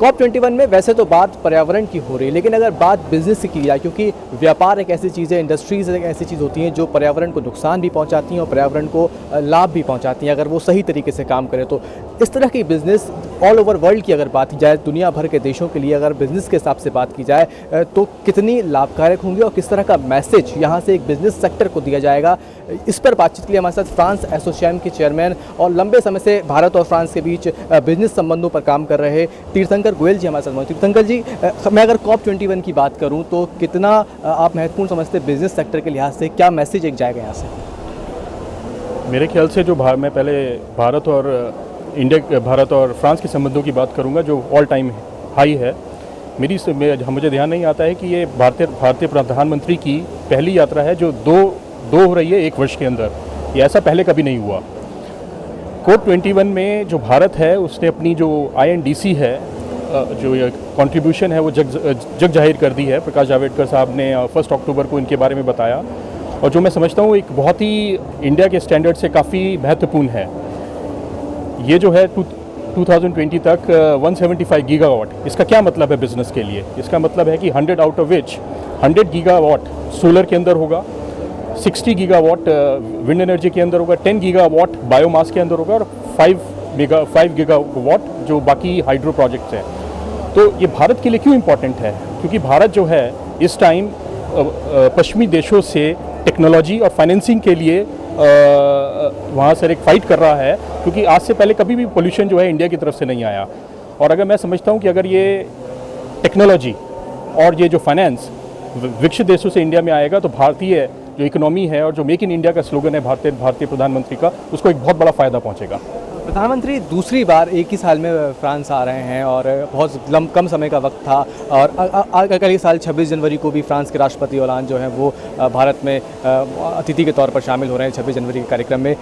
COP21 में वैसे तो बात पर्यावरण की हो रही है, लेकिन अगर बात बिजनेस की जाए, क्योंकि व्यापार एक ऐसी चीज़ है, इंडस्ट्रीज़ एक ऐसी चीज़ होती हैं जो पर्यावरण को नुकसान भी पहुंचाती हैं और पर्यावरण को लाभ भी पहुंचाती हैं, अगर वो सही तरीके से काम करें तो। इस तरह की बिज़नेस ऑल ओवर वर्ल्ड की अगर बात की जाए, दुनिया भर के देशों के लिए अगर बिज़नेस के हिसाब से बात की जाए तो कितनी लाभकारक होंगी और किस तरह का मैसेज यहाँ से एक बिज़नेस सेक्टर को दिया जाएगा, इस पर बातचीत के लिए हमारे साथ फ्रांस एसोचैम के चेयरमैन और लंबे समय से भारत और फ्रांस के बीच बिजनेस संबंधों पर काम कर रहे तीर्थंकर गोयल जी हमारे साथ मौजूद। तीर्थंकर जी, मैं अगर COP21 की बात करूं तो कितना आप महत्वपूर्ण समझते हैं बिजनेस सेक्टर के लिहाज से, क्या मैसेज एक जाएगा यहाँ से? मेरे ख्याल से जो मैं पहले भारत और फ्रांस के संबंधों की बात करूंगा जो ऑल टाइम हाई है। मुझे ध्यान नहीं आता है कि ये भारतीय प्रधानमंत्री की पहली यात्रा है जो दो हो रही है एक वर्ष के अंदर। ये ऐसा पहले कभी नहीं हुआ। COP21 में जो भारत है उसने अपनी जो INDC है, जो ये कंट्रीब्यूशन है वो जग जाहिर कर दी है। प्रकाश जावड़ेकर साहब ने 1 अक्टूबर को इनके बारे में बताया, और जो मैं समझता हूँ एक बहुत ही इंडिया के स्टैंडर्ड से काफ़ी महत्वपूर्ण है। ये जो है 2020 तक 175 गीगावाट। इसका क्या मतलब है बिजनेस के लिए? इसका मतलब है कि 100 out of which 100 gigawatt solar के अंदर होगा, 60 गीगावाट विंड एनर्जी के अंदर होगा, 10 गीगावाट बायोमास के अंदर होगा और 5 गीगावाट जो बाकी हाइड्रो प्रोजेक्ट्स हैं। तो ये भारत के लिए क्यों इम्पोर्टेंट है? क्योंकि भारत जो है इस टाइम पश्चिमी देशों से टेक्नोलॉजी और फाइनेंसिंग के लिए वहाँ से एक फाइट कर रहा है, क्योंकि आज से पहले कभी भी पोल्यूशन जो है इंडिया की तरफ से नहीं आया। और अगर मैं समझता हूँ कि अगर ये टेक्नोलॉजी और ये जो फाइनेंस विकसित देशों से इंडिया में आएगा तो भारतीय जो इकोनॉमी है और जो मेक इन इंडिया का स्लोगन है भारतीय प्रधानमंत्री का, उसको एक बहुत बड़ा फ़ायदा पहुँचेगा। प्रधानमंत्री दूसरी बार एक ही साल में फ्रांस आ रहे हैं और बहुत कम समय का वक्त था, और अगले साल 26 जनवरी को भी फ्रांस के राष्ट्रपति होलांद जो हैं वो भारत में अतिथि के तौर पर शामिल हो रहे हैं 26 जनवरी के कार्यक्रम में।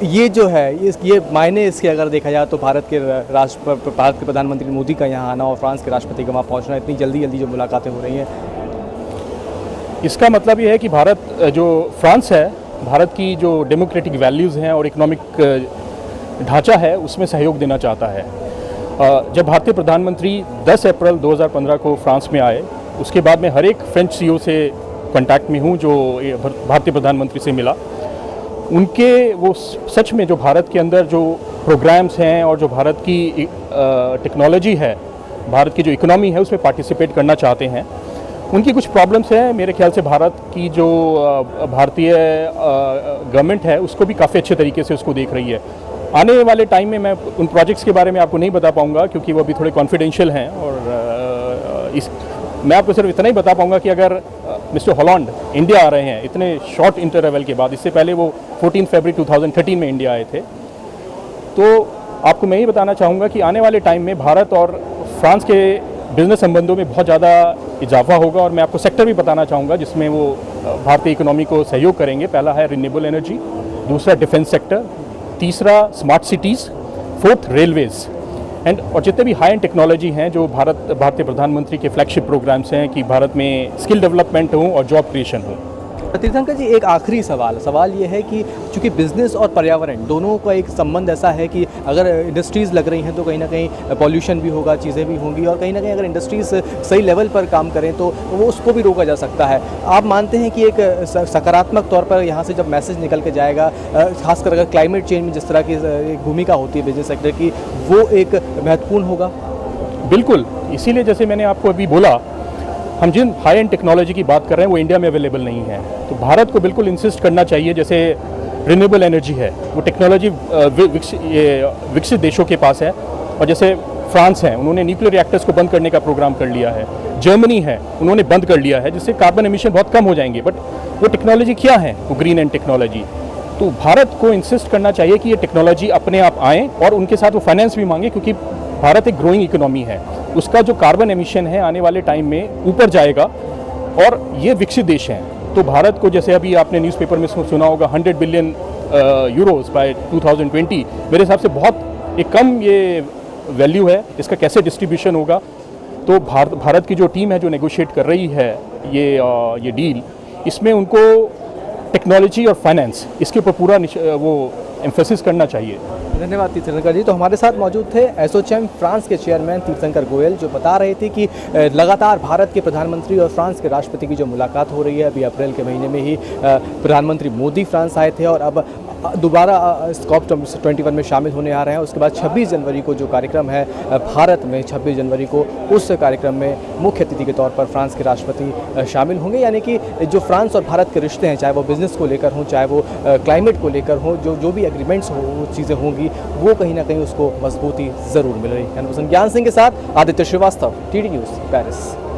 ये जो है ये मायने इसके अगर देखा जाए तो भारत के प्रधानमंत्री मोदी का यहाँ आना और फ्रांस के राष्ट्रपति का वहाँ पहुँचना, इतनी जल्दी जो मुलाकातें हो रही हैं, इसका मतलब ये है कि फ्रांस है, भारत की जो डेमोक्रेटिक वैल्यूज़ हैं और इकोनॉमिक ढांचा है उसमें सहयोग देना चाहता है। जब भारतीय प्रधानमंत्री 10 अप्रैल 2015 को फ्रांस में आए, उसके बाद मैं हर एक फ्रेंच CEO से कांटेक्ट में हूँ जो भारतीय प्रधानमंत्री से मिला। उनके वो सच में जो भारत के अंदर जो प्रोग्राम्स हैं और जो भारत की टेक्नोलॉजी है, भारत की जो इकोनॉमी है उसमें पार्टिसिपेट करना चाहते हैं। उनकी कुछ प्रॉब्लम्स हैं, मेरे ख्याल से भारत की जो भारतीय गवर्नमेंट है उसको भी काफ़ी अच्छे तरीके से उसको देख रही है। आने वाले टाइम में मैं उन प्रोजेक्ट्स के बारे में आपको नहीं बता पाऊंगा क्योंकि वो अभी थोड़े कॉन्फिडेंशियल हैं, और मैं आपको सिर्फ इतना ही बता पाऊंगा कि अगर मिस्टर हॉलैंड इंडिया आ रहे हैं इतने शॉर्ट इंटरवल के बाद, इससे पहले वो 14 फरवरी 2013 में इंडिया आए थे, तो आपको मैं ये बताना चाहूँगा कि आने वाले टाइम में भारत और फ्रांस के बिजनेस संबंधों में बहुत ज़्यादा इजाफा होगा। और मैं आपको सेक्टर भी बताना चाहूँगा जिसमें वो भारतीय इकोनॉमी को सहयोग करेंगे। पहला है रिन्यूएबल एनर्जी, दूसरा डिफेंस सेक्टर, तीसरा स्मार्ट सिटीज़, फोर्थ रेलवेज़ और जितने भी हाई एंड टेक्नोलॉजी हैं जो भारतीय प्रधानमंत्री के फ्लैगशिप प्रोग्राम्स हैं कि भारत में स्किल डेवलपमेंट हो और जॉब क्रिएशन हो। तीर्थंकर जी, एक आखिरी सवाल ये है कि चूँकि बिज़नेस और पर्यावरण दोनों का एक संबंध ऐसा है कि अगर इंडस्ट्रीज़ लग रही हैं तो कहीं ना कहीं पॉल्यूशन भी होगा, चीज़ें भी होंगी, और कहीं ना कहीं अगर इंडस्ट्रीज़ सही लेवल पर काम करें तो वो उसको भी रोका जा सकता है। आप मानते हैं कि एक सकारात्मक तौर पर यहाँ से जब मैसेज निकल के जाएगा, खासकर अगर क्लाइमेट चेंज में जिस तरह की एक भूमिका होती है बिजनेस सेक्टर की, वो एक महत्वपूर्ण होगा? बिल्कुल, इसीलिए जैसे मैंने आपको अभी बोला, हम जिन हाई एंड टेक्नोलॉजी की बात कर रहे हैं वो इंडिया में अवेलेबल नहीं है। तो भारत को बिल्कुल इंसिस्ट करना चाहिए, जैसे रिन्यूएबल एनर्जी है वो टेक्नोलॉजी विकसित देशों के पास है, और जैसे फ्रांस है उन्होंने न्यूक्लियर रिएक्टर्स को बंद करने का प्रोग्राम कर लिया है, जर्मनी है उन्होंने बंद कर लिया है, जिससे कार्बन एमिशन बहुत कम हो जाएंगे। बट वो टेक्नोलॉजी क्या है? वो ग्रीन एंड टेक्नोलॉजी। तो भारत को इंसिस्ट करना चाहिए कि ये टेक्नोलॉजी अपने आप आएँ और उनके साथ वो फाइनेंस भी मांगे, क्योंकि भारत एक ग्रोइंग इकोनॉमी है, उसका जो कार्बन एमिशन है आने वाले टाइम में ऊपर जाएगा, और ये विकसित देश हैं। तो भारत को, जैसे अभी आपने न्यूज़पेपर में सुना होगा 100 बिलियन यूरोस बाय 2020, मेरे हिसाब से बहुत एक कम ये वैल्यू है। इसका कैसे डिस्ट्रीब्यूशन होगा? तो भारत की जो टीम है जो नेगोशिएट कर रही है ये डील, इसमें उनको टेक्नोलॉजी और फाइनेंस इसके ऊपर पूरा वो एम्फेसिस करना चाहिए। धन्यवाद तीर्थंकर जी। तो हमारे साथ मौजूद थे एसोचैम फ्रांस के चेयरमैन तीर्थंकर गोयल, जो बता रहे थे कि लगातार भारत के प्रधानमंत्री और फ्रांस के राष्ट्रपति की जो मुलाकात हो रही है, अभी अप्रैल के महीने में ही प्रधानमंत्री मोदी फ्रांस आए थे और अब दोबारा COP21 में शामिल होने आ रहे हैं। उसके बाद 26 जनवरी को जो कार्यक्रम है भारत में, 26 जनवरी को उस कार्यक्रम में मुख्य अतिथि के तौर पर फ्रांस के राष्ट्रपति शामिल होंगे। यानी कि जो फ्रांस और भारत के रिश्ते हैं, चाहे वो बिज़नेस को लेकर हों, चाहे वो क्लाइमेट को लेकर हों, जो भी एग्रीमेंट्स हो, वो चीज़ें होंगी, वो कहीं ना कहीं उसको मजबूती ज़रूर मिल रही है। ज्ञान सिंह के साथ Aditya Srivastava, TD news, Paris.